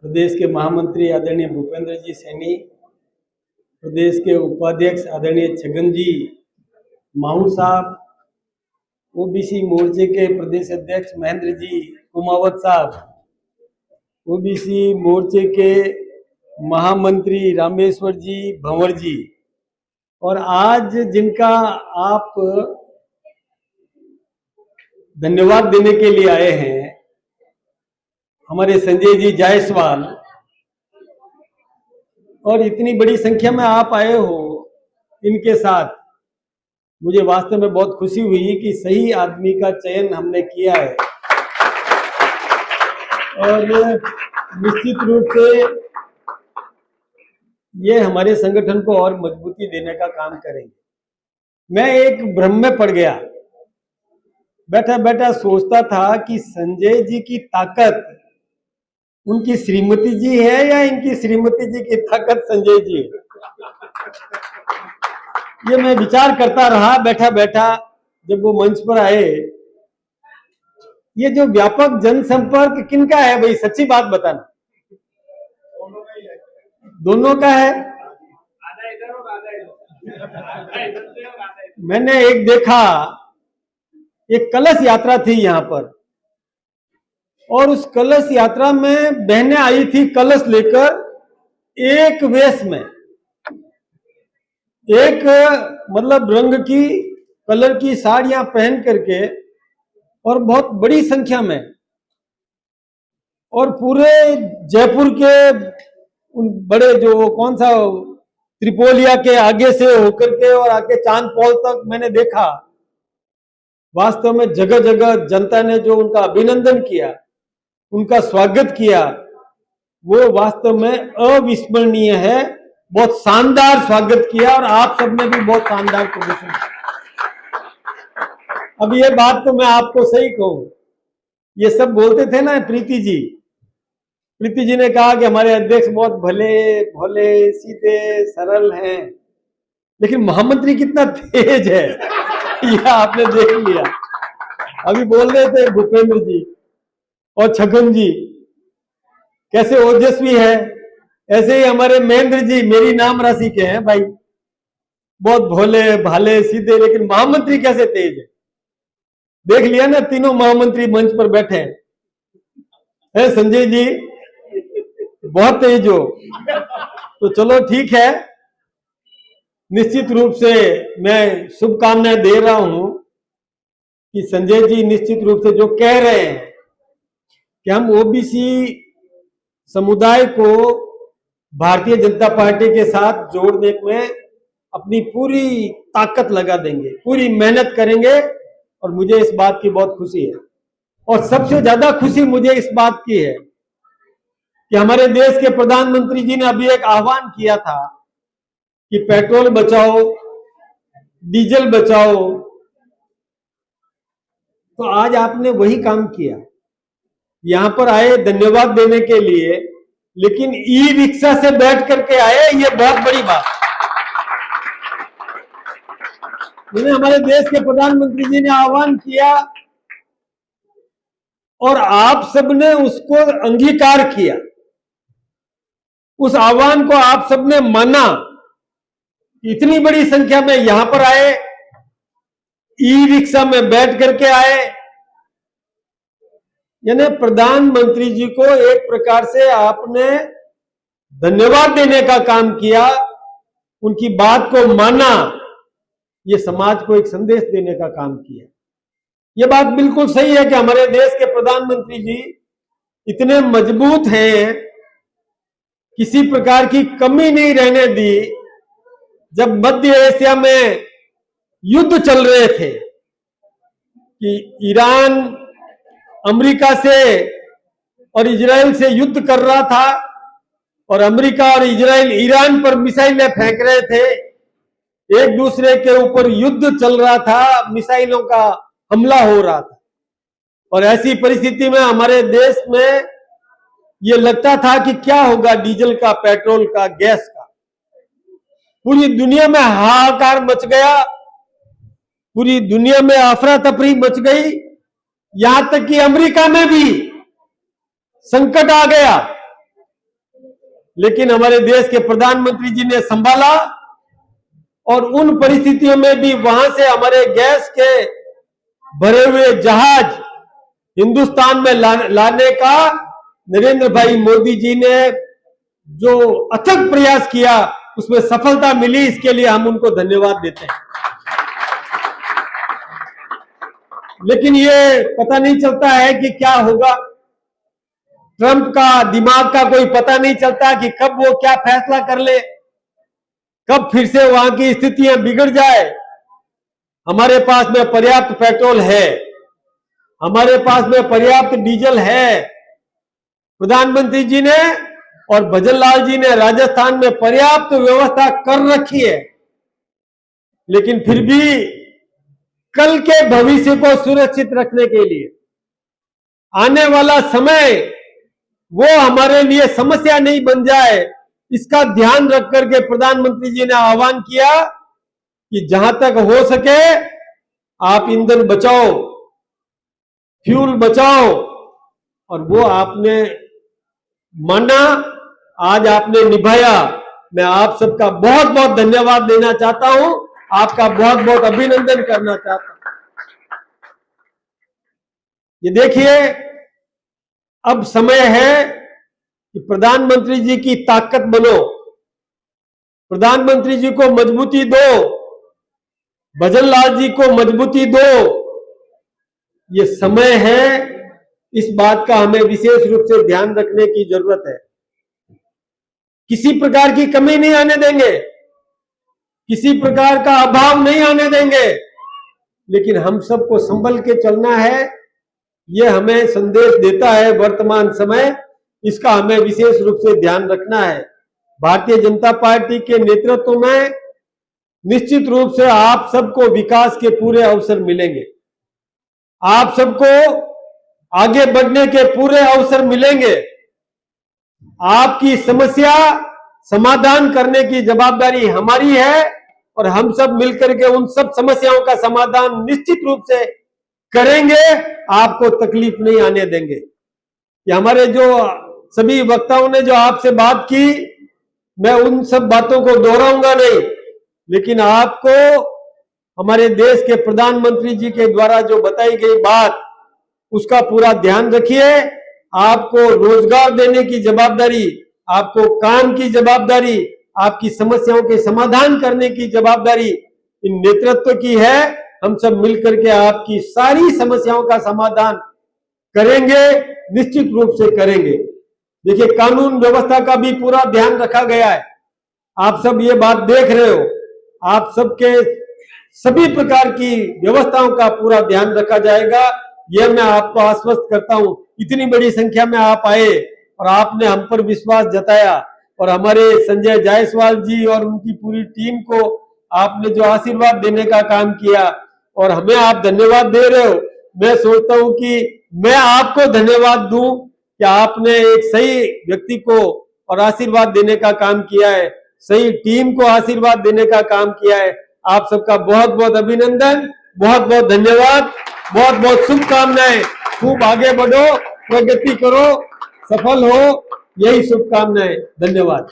प्रदेश के महामंत्री आदरणीय भूपेंद्र जी सैनी, प्रदेश के उपाध्यक्ष आदरणीय छगन जी माहू साहब, ओबीसी मोर्चे के प्रदेश अध्यक्ष महेंद्र जी कुमावत साहब, ओबीसी मोर्चे के महामंत्री रामेश्वर जी भंवर जी, और आज जिनका आप धन्यवाद देने के लिए आए हैं, हमारे संजय जी जायसवाल, और इतनी बड़ी संख्या में आप आए हो इनके साथ, मुझे वास्तव में बहुत खुशी हुई कि सही आदमी का चयन हमने किया है। और निश्चित रूप से ये हमारे संगठन को और मजबूती देने का काम करेंगे। मैं एक भ्रम में पड़ गया, बैठा बैठा सोचता था कि संजय जी की ताकत उनकी श्रीमती जी है या इनकी श्रीमती जी की ताकत संजय जी है। ये मैं विचार करता रहा बैठा बैठा। जब वो मंच पर आए, ये जो व्यापक जनसंपर्क किनका है भाई, सच्ची बात बताना। दोनों का है। मैंने एक देखा, एक कलश यात्रा थी यहाँ पर, और उस कलश यात्रा में बहनें आई थी कलश लेकर, एक वेश में, एक मतलब रंग की कलर की साड़ियां पहन करके, और बहुत बड़ी संख्या में, और पूरे जयपुर के उन बड़े जो कौन सा त्रिपोलिया के आगे से होकर के और आके चांद पॉल तक मैंने देखा। वास्तव में जगह जगह जनता ने जो उनका अभिनंदन किया, उनका स्वागत किया, वो वास्तव में अविस्मरणीय है। बहुत शानदार स्वागत किया, और आप सबने भी बहुत शानदार प्रदर्शन किया। अब ये बात तो मैं आपको सही कहूं, ये सब बोलते थे ना प्रीति जी ने कहा कि हमारे अध्यक्ष बहुत भले भोले सीधे सरल हैं, लेकिन महामंत्री कितना तेज है यह आपने देख लिया। अभी बोल रहे थे भूपेंद्र जी और छगन जी कैसे ओजस्वी है, ऐसे ही हमारे महेंद्र जी मेरी नाम राशि के हैं भाई, बहुत भोले भाले सीधे, लेकिन महामंत्री कैसे तेज है। देख लिया ना, तीनों महामंत्री मंच पर बैठे हैं। संजय जी बहुत तेज हो, तो चलो ठीक है। निश्चित रूप से मैं शुभकामनाएं दे रहा हूं कि संजय जी निश्चित रूप से जो कह रहे हैं कि हम ओबीसी समुदाय को भारतीय जनता पार्टी के साथ जोड़ने में अपनी पूरी ताकत लगा देंगे, पूरी मेहनत करेंगे, और मुझे इस बात की बहुत खुशी है। और सबसे ज्यादा खुशी मुझे इस बात की है कि हमारे देश के प्रधानमंत्री जी ने अभी एक आह्वान किया था कि पेट्रोल बचाओ, डीजल बचाओ, तो आज आपने वही काम किया। यहां पर आए धन्यवाद देने के लिए, लेकिन ई रिक्शा से बैठ करके आए, ये बहुत बड़ी बात। हमारे देश के प्रधानमंत्री जी ने आह्वान किया और आप सबने उसको अंगीकार किया, उस आह्वान को आप सबने माना। इतनी बड़ी संख्या में यहां पर आए, ई रिक्शा में बैठ करके आए, यानी प्रधानमंत्री जी को एक प्रकार से आपने धन्यवाद देने का काम किया, उनकी बात को माना, ये समाज को एक संदेश देने का काम किया। ये बात बिल्कुल सही है कि हमारे देश के प्रधानमंत्री जी इतने मजबूत हैं, किसी प्रकार की कमी नहीं रहने दी। जब मध्य एशिया में युद्ध चल रहे थे कि ईरान अमेरिका से और इजराइल से युद्ध कर रहा था, और अमेरिका और इजराइल ईरान पर मिसाइलें फेंक रहे थे, एक दूसरे के ऊपर युद्ध चल रहा था, मिसाइलों का हमला हो रहा था। और ऐसी परिस्थिति में हमारे देश में ये लगता था कि क्या होगा डीजल का, पेट्रोल का, गैस का। पूरी दुनिया में हाहाकार मच गया, पूरी दुनिया में अफरा तफरी मच गई, यहां तक कि अमेरिका में भी संकट आ गया। लेकिन हमारे देश के प्रधानमंत्री जी ने संभाला और उन परिस्थितियों में भी वहां से हमारे गैस के भरे हुए जहाज हिंदुस्तान में लाने का नरेंद्र भाई मोदी जी ने जो अथक प्रयास किया, उसमें सफलता मिली। इसके लिए हम उनको धन्यवाद देते हैं। लेकिन ये पता नहीं चलता है कि क्या होगा। ट्रंप का दिमाग का कोई पता नहीं चलता कि कब वो क्या फैसला कर ले, कब फिर से वहां की स्थितियां बिगड़ जाए। हमारे पास में पर्याप्त पेट्रोल है, हमारे पास में पर्याप्त डीजल है। प्रधानमंत्री जी ने और भजन लाल जी ने राजस्थान में पर्याप्त व्यवस्था कर रखी है, लेकिन फिर भी कल के भविष्य को सुरक्षित रखने के लिए आने वाला समय वो हमारे लिए समस्या नहीं बन जाए, इसका ध्यान रख करके प्रधानमंत्री जी ने आह्वान किया कि जहां तक हो सके आप ईंधन बचाओ, फ्यूल बचाओ। और वो आपने माना, आज आपने निभाया। मैं आप सबका बहुत बहुत धन्यवाद देना चाहता हूं, आपका बहुत बहुत अभिनंदन करना चाहता हूं। ये देखिए, अब समय है कि प्रधानमंत्री जी की ताकत बनो, प्रधानमंत्री जी को मजबूती दो, भजन लाल जी को मजबूती दो। ये समय है, इस बात का हमें विशेष रूप से ध्यान रखने की जरूरत है। किसी प्रकार की कमी नहीं आने देंगे, किसी प्रकार का अभाव नहीं आने देंगे, लेकिन हम सबको संभल के चलना है। यह हमें संदेश देता है वर्तमान समय, इसका हमें विशेष रूप से ध्यान रखना है। भारतीय जनता पार्टी के नेतृत्व में निश्चित रूप से आप सबको विकास के पूरे अवसर मिलेंगे, आप सबको आगे बढ़ने के पूरे अवसर मिलेंगे। आपकी समस्या समाधान करने की जवाबदारी हमारी है और हम सब मिलकर के उन सब समस्याओं का समाधान निश्चित रूप से करेंगे, आपको तकलीफ नहीं आने देंगे। ये हमारे जो सभी वक्ताओं ने जो आपसे बात की, मैं उन सब बातों को दोहराऊंगा नहीं, लेकिन आपको हमारे देश के प्रधानमंत्री जी के द्वारा जो बताई गई बात, उसका पूरा ध्यान रखिए। आपको रोजगार देने की जवाबदारी, आपको काम की जवाबदारी, आपकी समस्याओं के समाधान करने की जवाबदारी इन नेतृत्व की है। हम सब मिलकर के आपकी सारी समस्याओं का समाधान करेंगे, निश्चित रूप से करेंगे। देखिए, कानून व्यवस्था का भी पूरा ध्यान रखा गया है। आप सब ये बात देख रहे हो, आप सबके सभी प्रकार की व्यवस्थाओं का पूरा ध्यान रखा जाएगा, यह मैं आपको आश्वस्त करता हूं। इतनी बड़ी संख्या में आप आए और आपने हम पर विश्वास जताया, और हमारे संजय जायसवाल जी और उनकी पूरी टीम को आपने जो आशीर्वाद देने का काम किया और हमें आप धन्यवाद दे रहे हो, मैं सोचता हूं कि मैं आपको धन्यवाद दूं कि आपने एक सही व्यक्ति को और आशीर्वाद देने का काम किया है, सही टीम को आशीर्वाद देने का काम किया है। आप सबका बहुत बहुत अभिनंदन, बहुत बहुत धन्यवाद, बहुत बहुत शुभकामनाएं। खूब आगे बढ़ो, प्रगति करो, सफल हो, यही शुभकामनाएं। धन्यवाद।